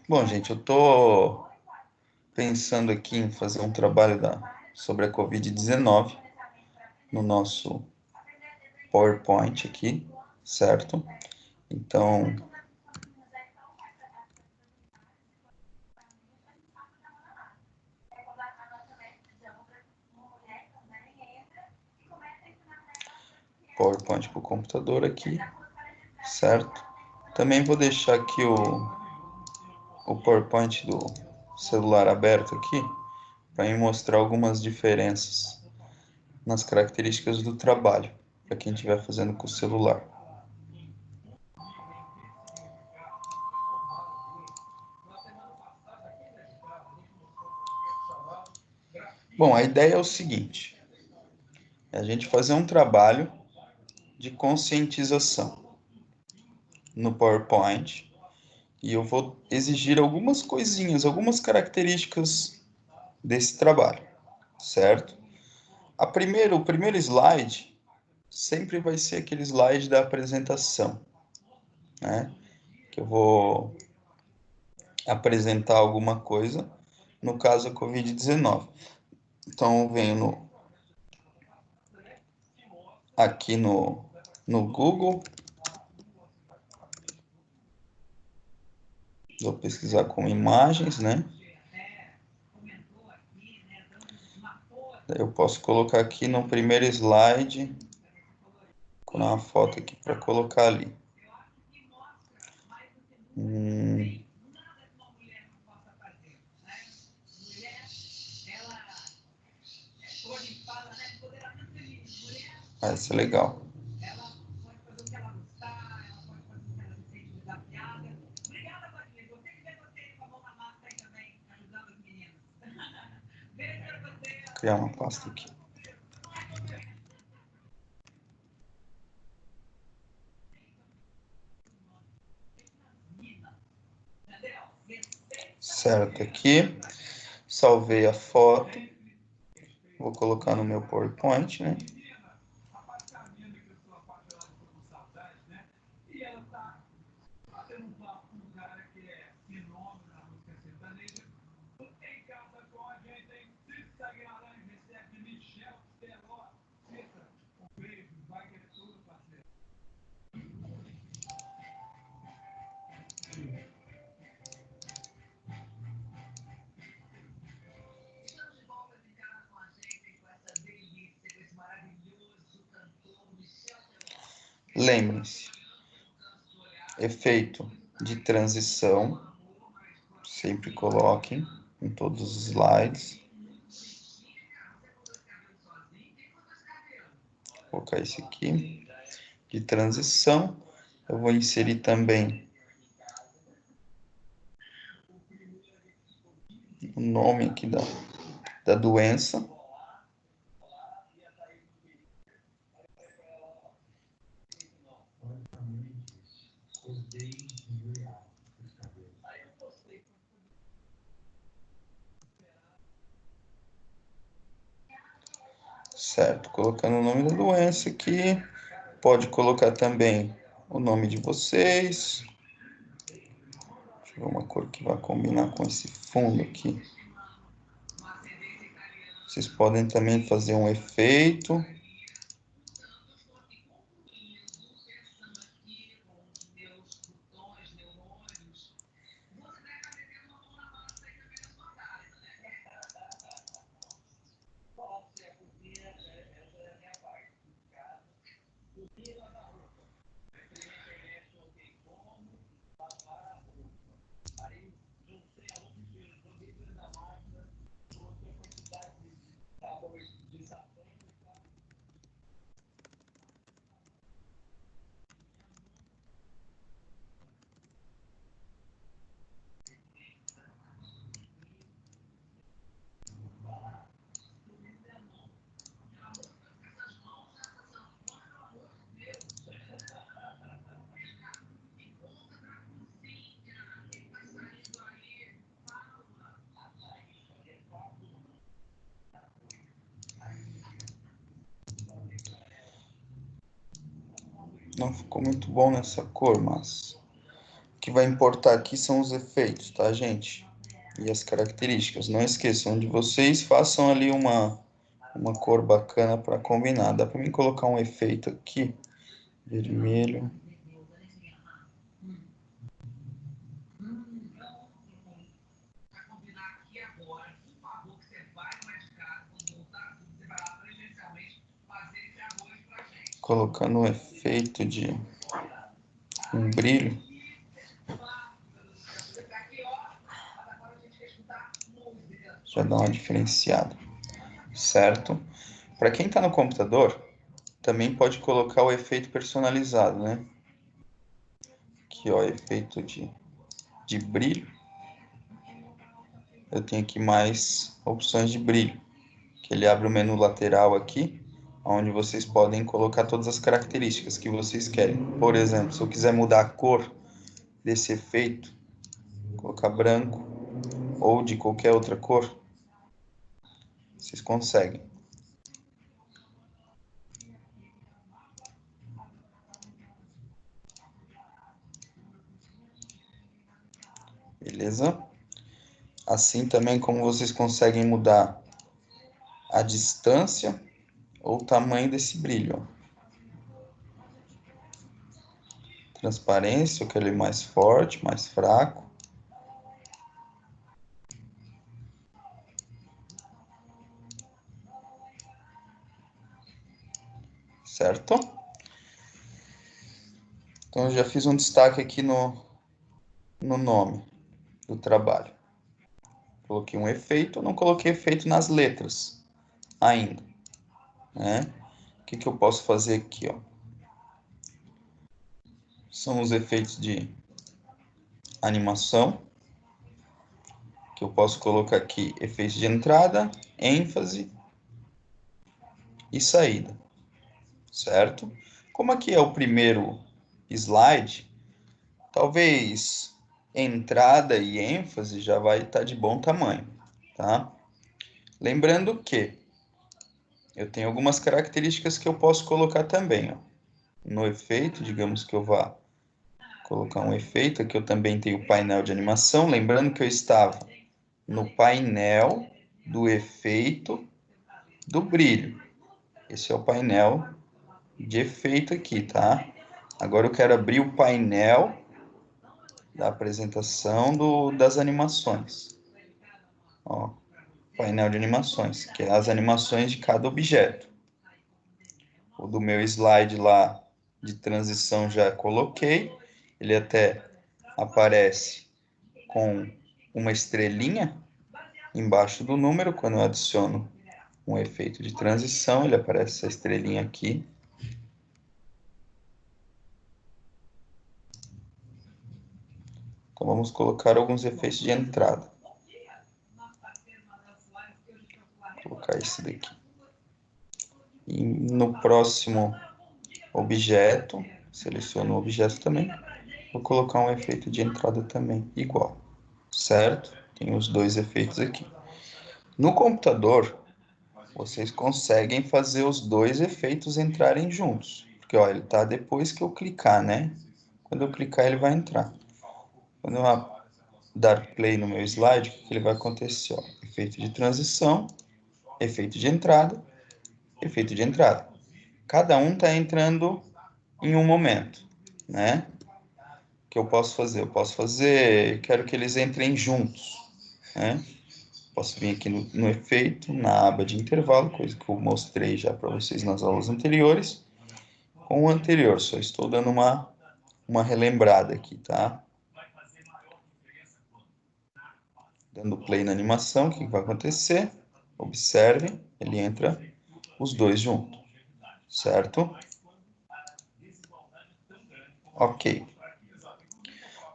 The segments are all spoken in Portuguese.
Bom, gente, eu estou pensando aqui em fazer um trabalho sobre a Covid-19 no nosso PowerPoint aqui, certo? Então, PowerPoint para o computador aqui, certo? Também vou deixar aqui o PowerPoint do celular aberto aqui, para me mostrar algumas diferenças nas características do trabalho, para quem estiver fazendo com o celular. Bom, a ideia é o seguinte, é a gente fazer um trabalho de conscientização no PowerPoint e eu vou exigir algumas coisinhas, algumas características desse trabalho, certo? O primeiro slide sempre vai ser aquele slide da apresentação, né? Que eu vou apresentar alguma coisa, no caso a Covid-19. Então eu venho aqui no Google, vou pesquisar com imagens, né? Eu posso colocar aqui no primeiro slide, colocar uma foto aqui para colocar ali. Vai ser legal. Vou criar uma pasta aqui. Certo, aqui. Salvei a foto. Vou colocar no meu PowerPoint, né? Lembrem-se, efeito de transição, sempre coloquem em todos os slides. Vou colocar esse aqui, de transição. Eu vou inserir também o nome aqui da doença. Certo, colocando o nome da doença aqui. Pode colocar também o nome de vocês. Deixa eu ver uma cor que vai combinar com esse fundo aqui. Vocês podem também fazer um efeito. Não ficou muito bom nessa cor, mas que vai importar aqui são os efeitos, tá, gente? E as características. Não esqueçam de vocês, façam ali uma cor bacana para combinar. Dá para mim colocar um efeito aqui, vermelho. Colocando um efeito de um brilho. Já dá uma diferenciada, certo? Para quem está no computador, também pode colocar o efeito personalizado, né? Aqui, ó, efeito de brilho. Eu tenho aqui mais opções de brilho, que ele abre o menu lateral aqui, onde vocês podem colocar todas as características que vocês querem. Por exemplo, se eu quiser mudar a cor desse efeito, colocar branco ou de qualquer outra cor, vocês conseguem. Beleza? Assim também como vocês conseguem mudar a distância ou o tamanho desse brilho. Ó. Transparência, eu quero ele mais forte, mais fraco. Certo? Então, eu já fiz um destaque aqui no nome do trabalho. Coloquei um efeito, não coloquei efeito nas letras ainda. Né? O que eu posso fazer aqui? Ó? São os efeitos de animação. Que eu posso colocar aqui efeitos de entrada, ênfase e saída. Certo? Como aqui é o primeiro slide, talvez entrada e ênfase já vai estar de bom tamanho, tá? Lembrando que eu tenho algumas características que eu posso colocar também, ó. No efeito, digamos que eu vá colocar um efeito, aqui eu também tenho o painel de animação, lembrando que eu estava no painel do efeito do brilho. Esse é o painel de efeito aqui, tá? Agora eu quero abrir o painel da apresentação das animações. Ó, painel de animações, que é as animações de cada objeto. O do meu slide lá de transição já coloquei. Ele até aparece com uma estrelinha embaixo do número. Quando eu adiciono um efeito de transição, ele aparece essa estrelinha aqui. Então vamos colocar alguns efeitos de entrada. Vou colocar esse daqui. E no próximo objeto, seleciono o objeto também, vou colocar um efeito de entrada também, igual, certo? Tem os dois efeitos aqui. No computador, vocês conseguem fazer os dois efeitos entrarem juntos, porque ó, ele está depois que eu clicar, né? Quando eu clicar, ele vai entrar. Quando eu dar play no meu slide, o que ele vai acontecer? Ó? Efeito de transição, efeito de entrada, efeito de entrada. Cada um está entrando em um momento, né? O que eu posso fazer? Eu posso fazer, quero que eles entrem juntos, né? Posso vir aqui no efeito, na aba de intervalo, coisa que eu mostrei já para vocês nas aulas anteriores. Com o anterior, só estou dando uma relembrada aqui, tá? Dando play na animação, o que vai acontecer? Observe, ele entra os dois juntos, certo? Ok.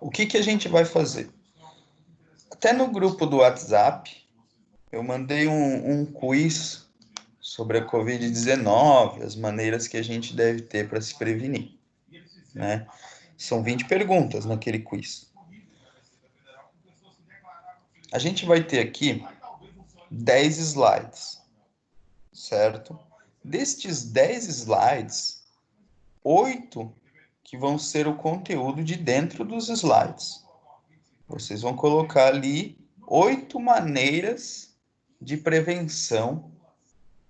O que a gente vai fazer? Até no grupo do WhatsApp, eu mandei um quiz sobre a Covid-19, as maneiras que a gente deve ter para se prevenir, né? São 20 perguntas naquele quiz. A gente vai ter aqui 10 slides, certo? Destes 10 slides, 8 que vão ser o conteúdo de dentro dos slides. Vocês vão colocar ali 8 maneiras de prevenção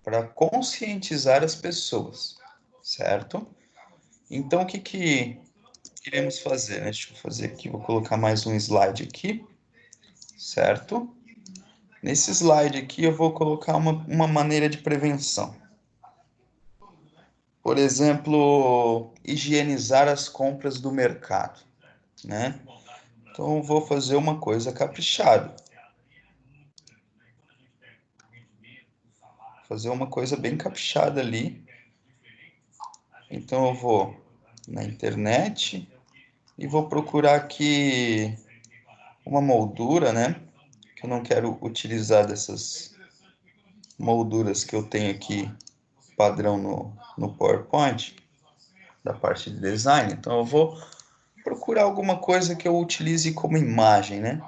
para conscientizar as pessoas, certo? Então, o que queremos fazer? Deixa eu fazer aqui, vou colocar mais um slide aqui, certo? Nesse slide aqui eu vou colocar uma maneira de prevenção. Por exemplo, higienizar as compras do mercado, né? Então, eu vou fazer uma coisa caprichada. Fazer uma coisa bem caprichada ali. Então, eu vou na internet e vou procurar aqui uma moldura, né? Que eu não quero utilizar dessas molduras que eu tenho aqui padrão no PowerPoint, da parte de design. Então, eu vou procurar alguma coisa que eu utilize como imagem, né?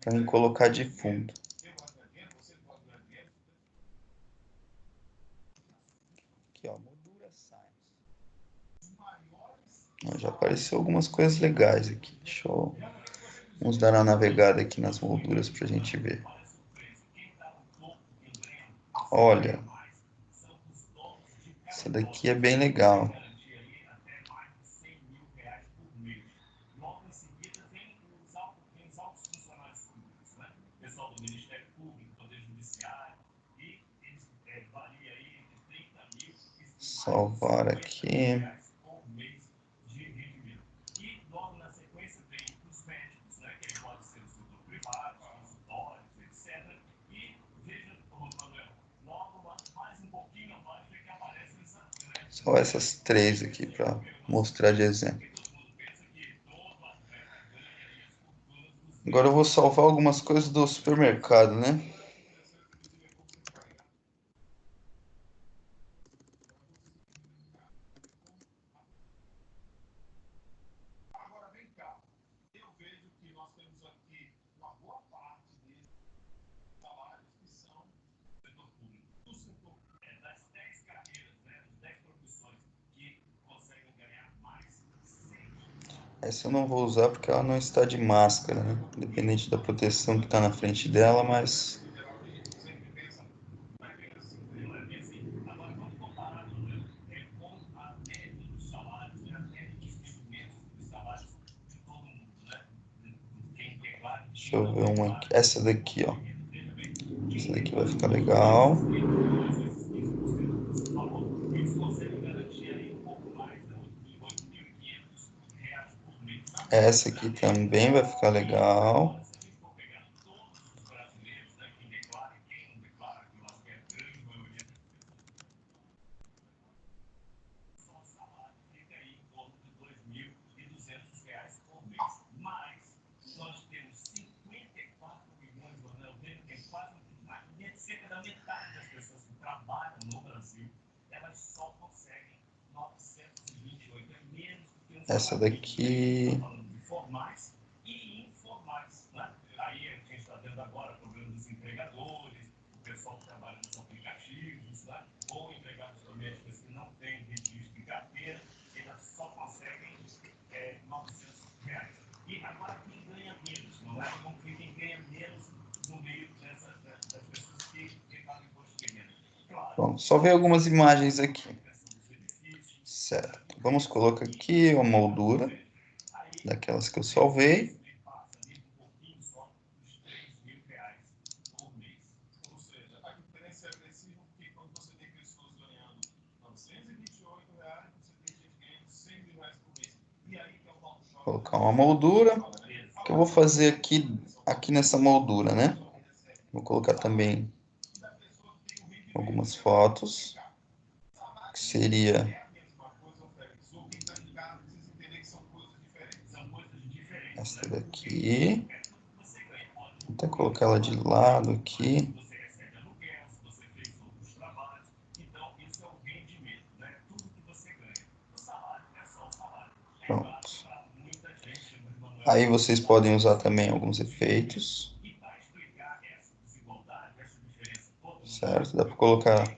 Para mim colocar de fundo. Aqui, ó, moldura Science. Já apareceu algumas coisas legais aqui. Vamos dar uma navegada aqui nas molduras para a gente ver. Olha, essa daqui é bem legal. Salvar aqui. Só essas 3 aqui para mostrar de exemplo. Agora eu vou salvar algumas coisas do supermercado, né? Essa eu não vou usar porque ela não está de máscara, né? Independente da proteção que está na frente dela, mas... Deixa eu ver uma aqui. Essa daqui, ó. Essa daqui vai ficar legal. Essa aqui também vai ficar legal. Essa daqui... Bom, só ver algumas imagens aqui. Certo. Vamos colocar aqui uma moldura daquelas que eu salvei. Vou colocar uma moldura. O que eu vou fazer aqui nessa moldura, né? Vou colocar também algumas fotos, que seria esta daqui. Vou até colocar ela de lado aqui. Pronto. Aí vocês podem usar também alguns efeitos. Certo? Dá para colocar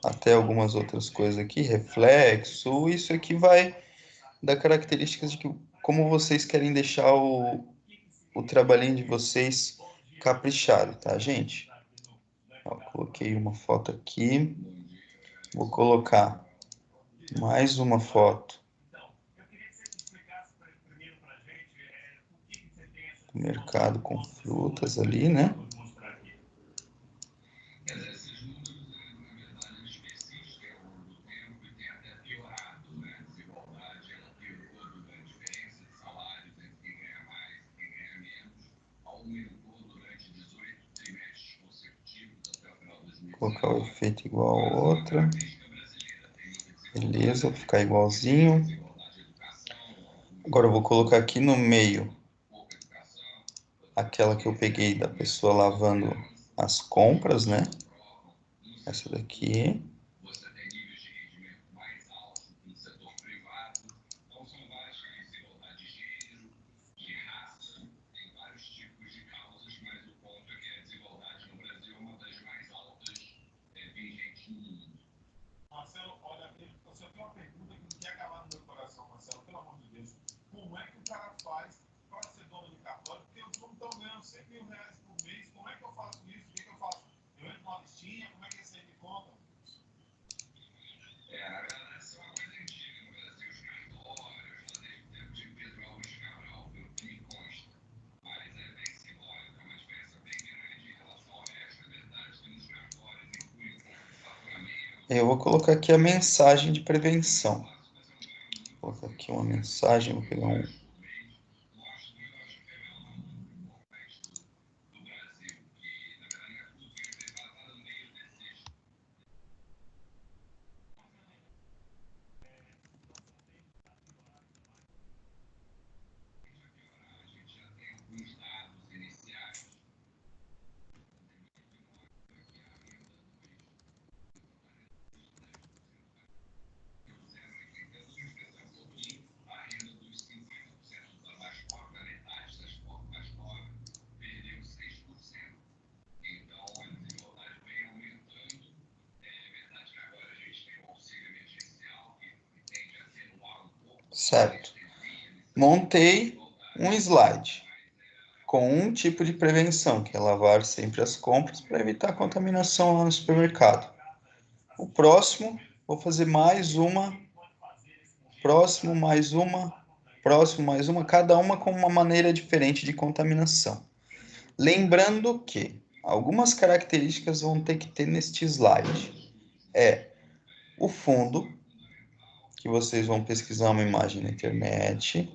até algumas outras coisas aqui, reflexo. Isso aqui vai da características de que, como vocês querem deixar o trabalhinho de vocês caprichado, tá, gente? Ó, coloquei uma foto aqui. Vou colocar mais uma foto do mercado com frutas ali, né? Colocar o efeito igual a outra. Beleza, vou ficar igualzinho. Agora eu vou colocar aqui no meio aquela que eu peguei da pessoa lavando as compras, né? Essa daqui. Eu vou colocar aqui a mensagem de prevenção. Vou colocar aqui uma mensagem, vou pegar um. Certo. Montei um slide com um tipo de prevenção, que é lavar sempre as compras para evitar contaminação lá no supermercado. O próximo, vou fazer mais uma, próximo mais uma, próximo mais uma, cada uma com uma maneira diferente de contaminação. Lembrando que algumas características vão ter que ter neste slide. É o fundo, que vocês vão pesquisar uma imagem na internet.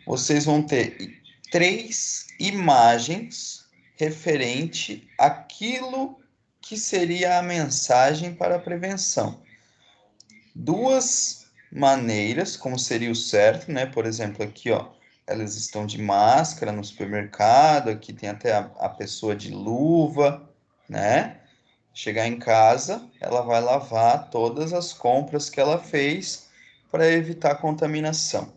Vocês vão ter 3 imagens referente àquilo que seria a mensagem para a prevenção. 2 maneiras, como seria o certo, né? Por exemplo, aqui, ó, elas estão de máscara no supermercado, aqui tem até a pessoa de luva, né? Chegar em casa, ela vai lavar todas as compras que ela fez para evitar contaminação.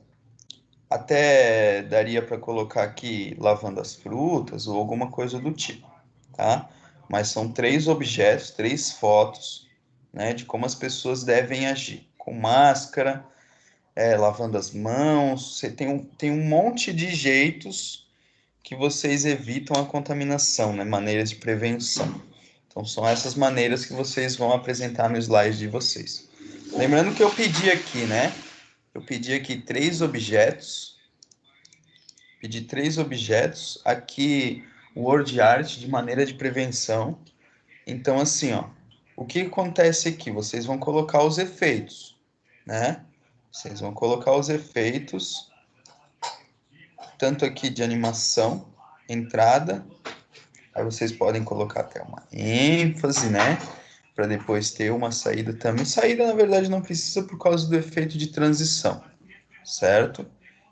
Até daria para colocar aqui lavando as frutas ou alguma coisa do tipo, tá? Mas são 3 objetos, 3 fotos, né, de como as pessoas devem agir. Com máscara, lavando as mãos, você tem um monte de jeitos que vocês evitam a contaminação, né, maneiras de prevenção. Então, são essas maneiras que vocês vão apresentar no slide de vocês. Lembrando que eu pedi aqui, né? Eu pedi aqui 3 objetos. Pedi 3 objetos. Aqui, o word art de maneira de prevenção. Então, assim, ó. O que acontece aqui? Vocês vão colocar os efeitos, né? Vocês vão colocar os efeitos, tanto aqui de animação, entrada. Aí vocês podem colocar até uma ênfase, né? Para depois ter uma saída também. Saída, na verdade, não precisa por causa do efeito de transição, certo?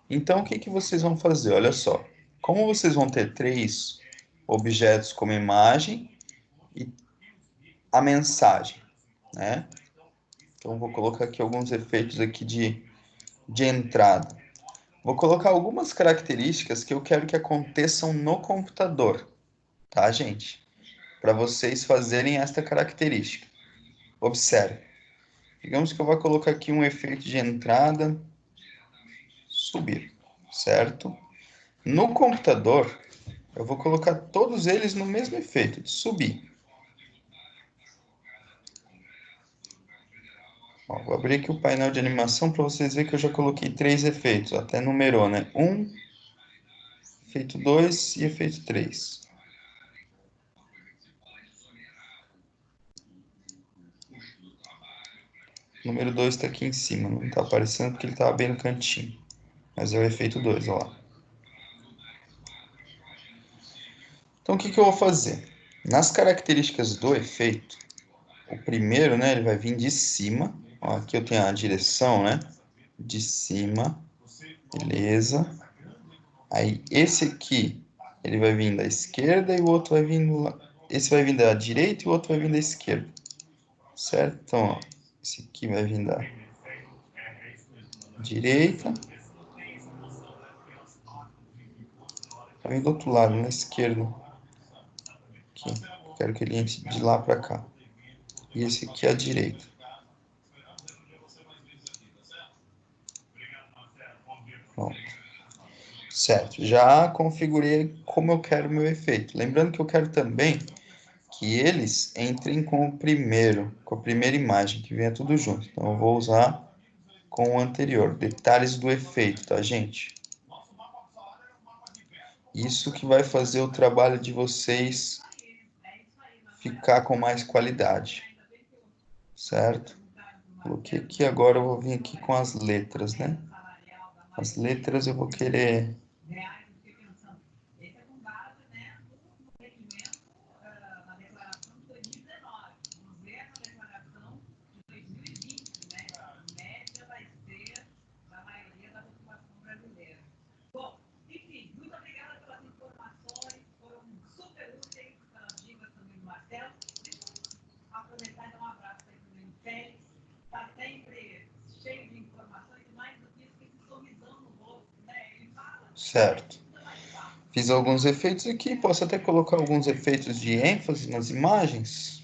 Então, o que que vocês vão fazer? Olha só. Como vocês vão ter 3 objetos como imagem e a mensagem, né? Então, vou colocar aqui alguns efeitos aqui de entrada. Vou colocar algumas características que eu quero que aconteçam no computador, tá, gente? Para vocês fazerem esta característica. Observe. Digamos que eu vou colocar aqui um efeito de entrada subir, certo? No computador, eu vou colocar todos eles no mesmo efeito, de subir. Ó, vou abrir aqui o painel de animação para vocês verem que eu já coloquei 3 efeitos, até numerou, né? 1, efeito 2 e efeito 3. O número 2 está aqui em cima, não está aparecendo porque ele estava bem no cantinho. Mas é o efeito 2, olha lá. Então, o que eu vou fazer? Nas características do efeito, o primeiro, né, ele vai vir de cima. Ó, aqui eu tenho a direção, né? De cima, beleza. Aí, esse aqui, ele vai vir da esquerda e o outro vai vir esse vai vir da direita e o outro vai vir da esquerda. Certo? Então, ó, esse aqui vai vir da direita. Vai vir do outro lado, na esquerda. Aqui. Quero que ele entre de lá para cá. E esse aqui é a direita. Pronto. Certo. Já configurei como eu quero o meu efeito. Lembrando que eu quero também que eles entrem com o primeiro, com a primeira imagem, que venha tudo junto. Então, eu vou usar com o anterior. Detalhes do efeito, tá, gente? Isso que vai fazer o trabalho de vocês ficar com mais qualidade. Certo? Coloquei aqui, agora eu vou vir aqui com as letras, né? As letras eu vou querer... Certo. Fiz alguns efeitos aqui, posso até colocar alguns efeitos de ênfase nas imagens.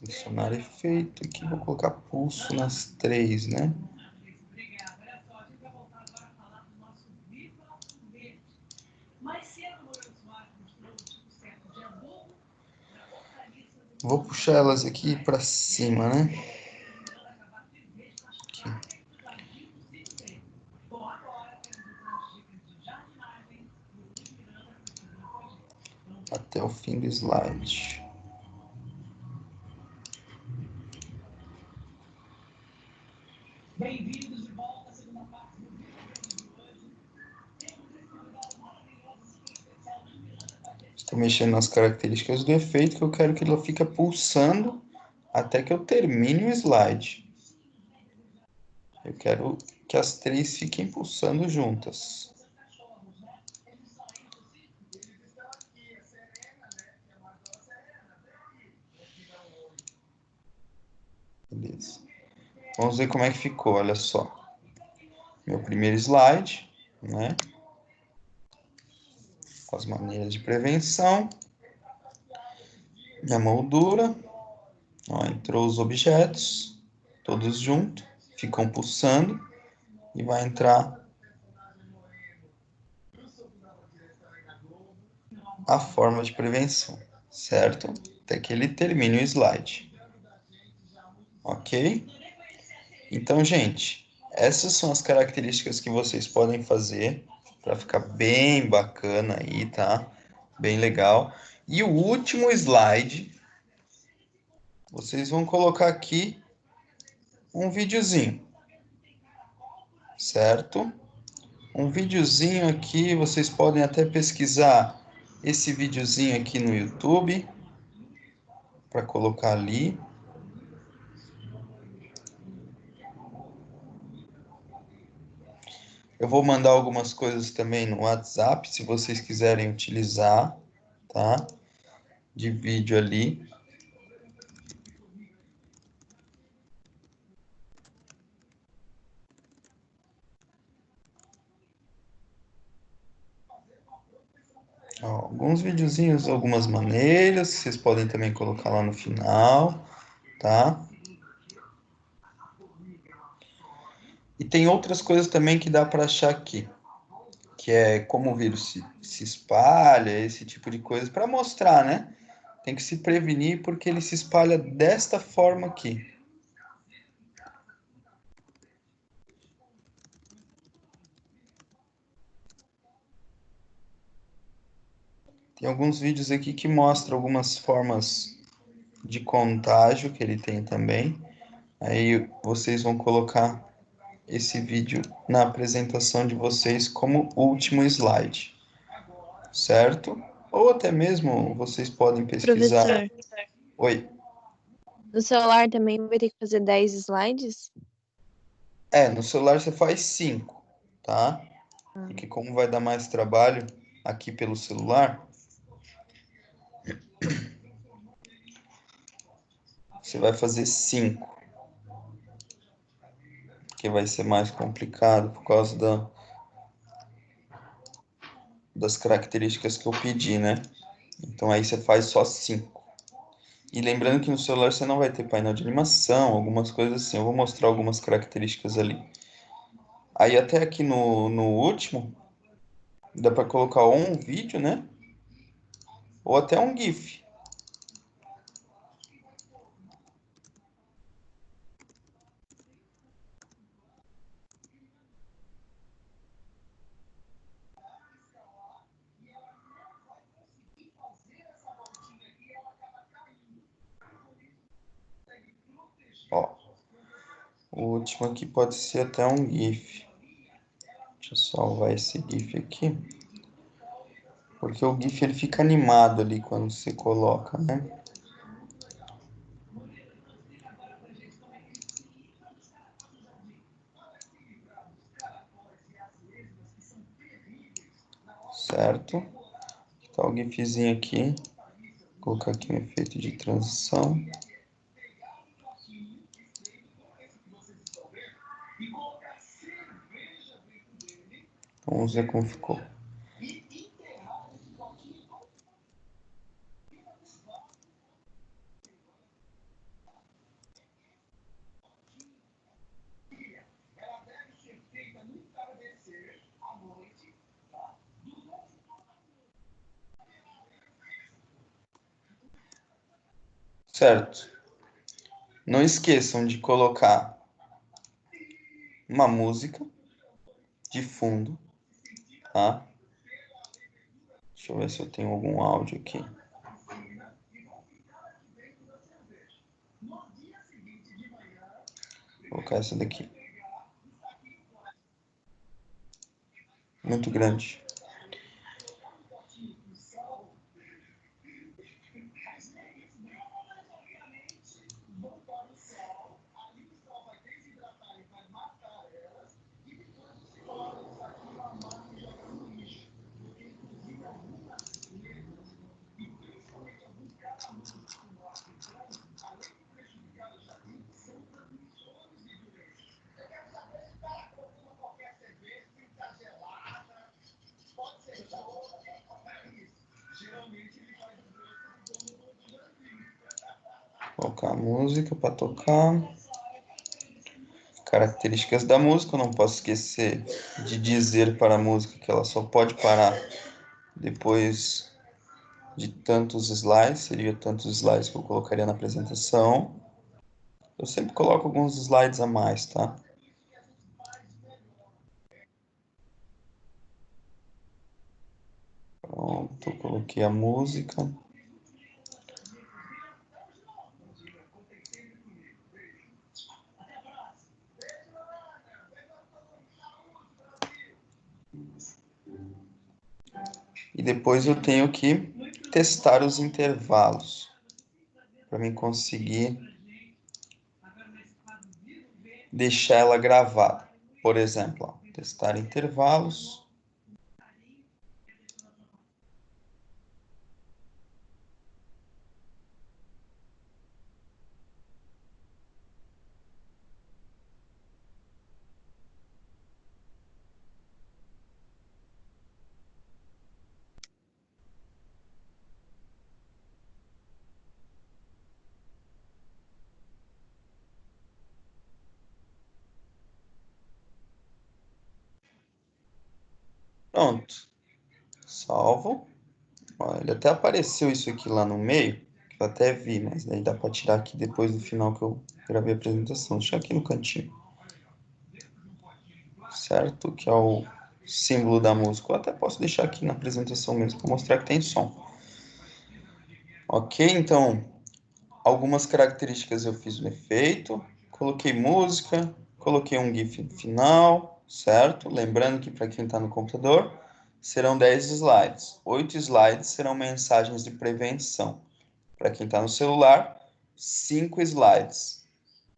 Adicionar efeito aqui, vou colocar pulso nas 3, né? Vou puxar elas aqui para cima, né? Aqui. Até o fim do slide. Bem-vindos de volta à segunda parte do vídeo de hoje. Estou mexendo nas características do efeito, que eu quero que ele fique pulsando até que eu termine o slide. Eu quero que as 3 fiquem pulsando juntas. Beleza. Vamos ver como é que ficou, olha só. Meu primeiro slide, né? Com as maneiras de prevenção. Minha moldura. Ó, entrou os objetos, todos juntos, ficam pulsando e vai entrar a forma de prevenção, certo? Até que ele termine o slide. Ok? Então, gente, essas são as características que vocês podem fazer para ficar bem bacana aí, tá? Bem legal. E o último slide, vocês vão colocar aqui um videozinho, certo? Um videozinho aqui, vocês podem até pesquisar esse videozinho aqui no YouTube para colocar ali. Eu vou mandar algumas coisas também no WhatsApp, se vocês quiserem utilizar, tá? De vídeo ali. Ó, alguns videozinhos, algumas maneiras, vocês podem também colocar lá no final, tá? E tem outras coisas também que dá para achar aqui, que é como o vírus se espalha, esse tipo de coisa, para mostrar, né? Tem que se prevenir porque ele se espalha desta forma aqui. Tem alguns vídeos aqui que mostram algumas formas de contágio que ele tem também. Aí vocês vão colocar esse vídeo na apresentação de vocês como último slide, certo? Ou até mesmo vocês podem pesquisar. Professor, Oi. no celular também vai ter que fazer 10 slides? No celular você faz 5, tá? Porque como vai dar mais trabalho aqui pelo celular, você vai fazer 5, que vai ser mais complicado por causa das características que eu pedi, né? Então aí você faz só 5. E lembrando que no celular você não vai ter painel de animação, algumas coisas assim. Eu vou mostrar algumas características ali. Aí até aqui no último, dá para colocar ou um vídeo, né? Ou até um GIF. Ó, o último aqui pode ser até um GIF. Deixa eu salvar esse GIF aqui. Porque o GIF ele fica animado ali quando você coloca, né? Certo? Tá o GIFzinho aqui. Vou colocar aqui um efeito de transição. Vamos ver como ficou. Certo. Não esqueçam de colocar uma música de fundo, tá? Deixa eu ver se eu tenho algum áudio aqui. Vou colocar essa daqui. Muito grande. Vou colocar a música para tocar. Características da música, eu não posso esquecer de dizer para a música que ela só pode parar depois de tantos slides, seria tantos slides que eu colocaria na apresentação. Eu sempre coloco alguns slides a mais, tá? Pronto, coloquei a música. E depois eu tenho que testar os intervalos para mim conseguir deixar ela gravada. Por exemplo, ó, testar intervalos. Pronto. Salvo. Ó, ele até apareceu isso aqui lá no meio, que eu até vi, mas daí dá para tirar aqui depois do final que eu gravei a apresentação. Deixa aqui no cantinho. Certo? Que é o símbolo da música. Eu até posso deixar aqui na apresentação mesmo, para mostrar que tem som. Ok, então, algumas características eu fiz no efeito. Coloquei música, coloquei um GIF no final, certo? Lembrando que para quem está no computador, serão 10 slides. 8 slides serão mensagens de prevenção. Para quem está no celular, 5 slides.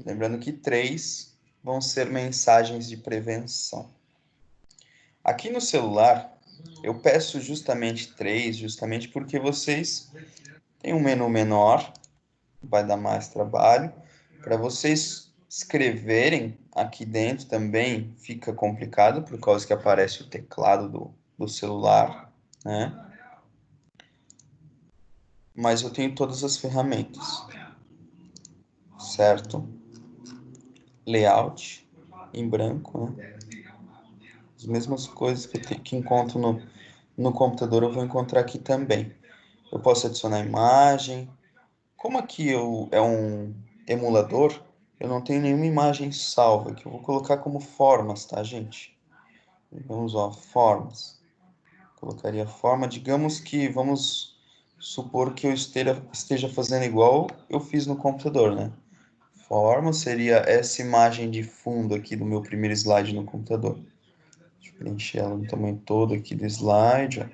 Lembrando que 3 vão ser mensagens de prevenção. Aqui no celular, eu peço justamente 3, justamente porque vocês têm um menu menor, vai dar mais trabalho. Para vocês escreverem aqui dentro também fica complicado, por causa que aparece o teclado do celular, né? Mas eu tenho todas as ferramentas, certo? Layout em branco, né? As mesmas coisas que encontro no computador eu vou encontrar aqui também. Eu posso adicionar imagem. Como aqui é um emulador, eu não tenho nenhuma imagem salva, que eu vou colocar como formas, tá, gente? Vamos, ó, formas. Colocaria forma, digamos que, vamos supor que eu esteja fazendo igual eu fiz no computador, né? Forma seria essa imagem de fundo aqui do meu primeiro slide no computador. Deixa eu preencher ela no tamanho todo aqui do slide, ó.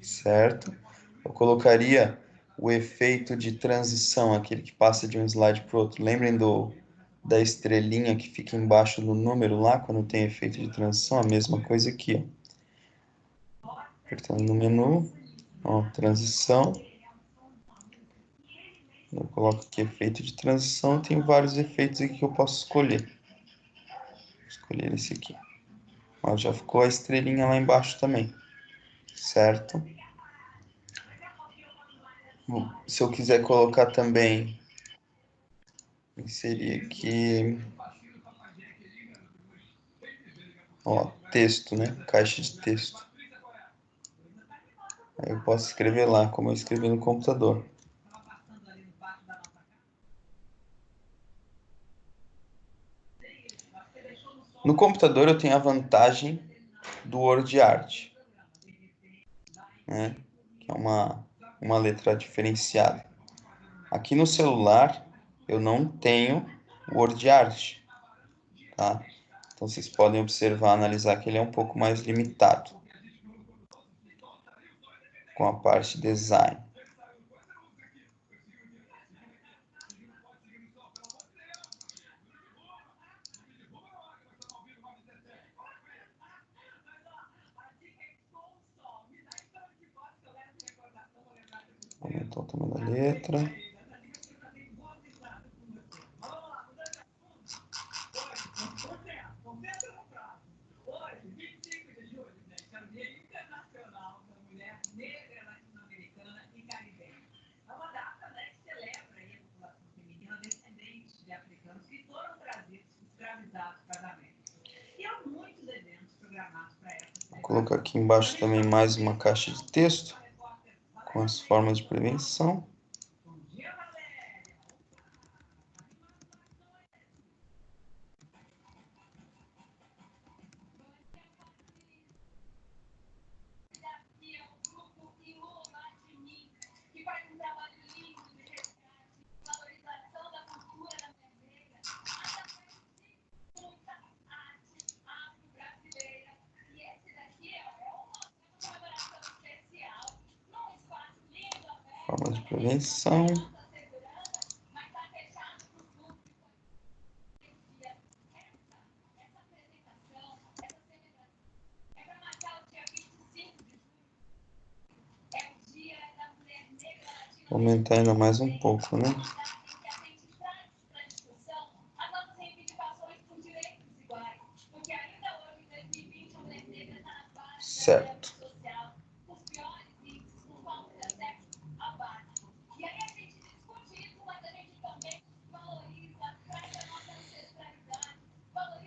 Certo? Eu colocaria o efeito de transição, aquele que passa de um slide para o outro. Lembrem da estrelinha que fica embaixo do número lá, quando tem efeito de transição? A mesma coisa aqui, ó. Apertando no menu, ó, transição. Eu coloco aqui efeito de transição, tem vários efeitos aqui que eu posso escolher. Vou escolher esse aqui. Ó, já ficou a estrelinha lá embaixo também, certo? Se eu quiser colocar também, inserir aqui, ó, texto, né? Caixa de texto. Aí eu posso escrever lá, como eu escrevi no computador. No computador eu tenho a vantagem do WordArt, né? Que é uma letra diferenciada. Aqui no celular eu não tenho WordArt, tá? Então vocês podem observar, analisar que ele é um pouco mais limitado com a parte design. Vou aumentar o tamanho da letra. Vou colocar aqui embaixo também mais uma caixa de texto com as formas de prevenção. Formas de prevenção. Vou aumentar ainda mais um pouco, né? Certo.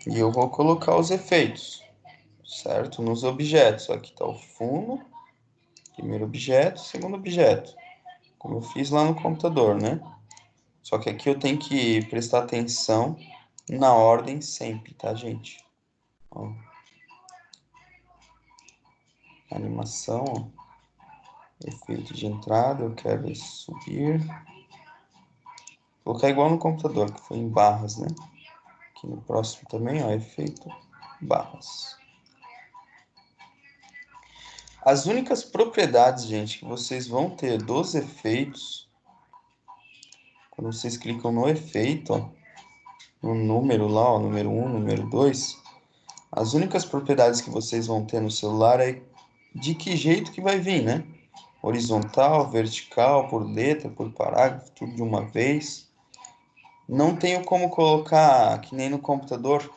E eu vou colocar os efeitos, certo? Nos objetos, aqui está o fundo, primeiro objeto, segundo objeto, como eu fiz lá no computador, né? Só que aqui eu tenho que prestar atenção na ordem sempre, tá, gente? Ó. Animação, ó. Efeito de entrada, eu quero subir. Vou colocar igual no computador, que foi em barras, né? Aqui no próximo também, ó, efeito barras. As únicas propriedades, gente, que vocês vão ter dos efeitos, quando vocês clicam no efeito, ó, no número lá, ó, número 1, número 2, as únicas propriedades que vocês vão ter no celular é de que jeito que vai vir, né? Horizontal, vertical, por letra, por parágrafo, tudo de uma vez. Não tenho como colocar, que nem no computador,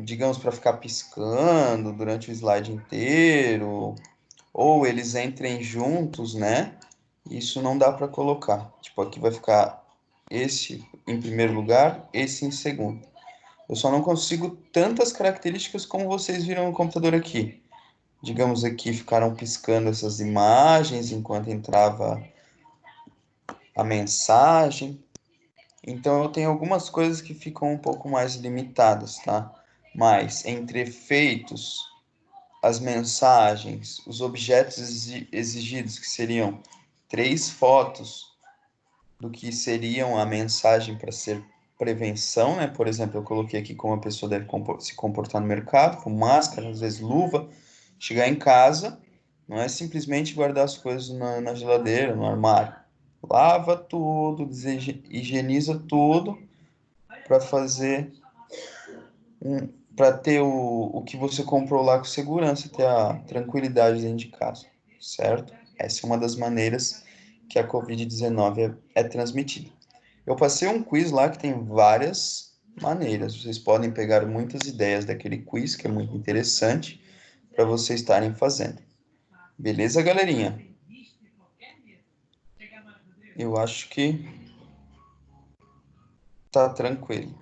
digamos, para ficar piscando durante o slide inteiro, ou eles entrem juntos, né? Isso não dá para colocar. Tipo, aqui vai ficar esse em primeiro lugar, esse em segundo. Eu só não consigo tantas características como vocês viram no computador aqui. Digamos aqui, ficaram piscando essas imagens enquanto entrava a mensagem. Então, eu tenho algumas coisas que ficam um pouco mais limitadas, tá? Mas entre efeitos, as mensagens, os objetos exigidos, que seriam 3 fotos do que seriam a mensagem para ser prevenção, né? Por exemplo, eu coloquei aqui como a pessoa deve se comportar no mercado, com máscara, às vezes luva, chegar em casa, não é simplesmente guardar as coisas na geladeira, no armário. Lava tudo, higieniza tudo para fazer para ter o que você comprou lá com segurança, ter a tranquilidade dentro de casa, certo? Essa é uma das maneiras que a Covid-19 é transmitida. Eu passei um quiz lá que tem várias maneiras. Vocês podem pegar muitas ideias daquele quiz, que é muito interessante, para vocês estarem fazendo. Beleza, galerinha? Eu acho que tá tranquilo.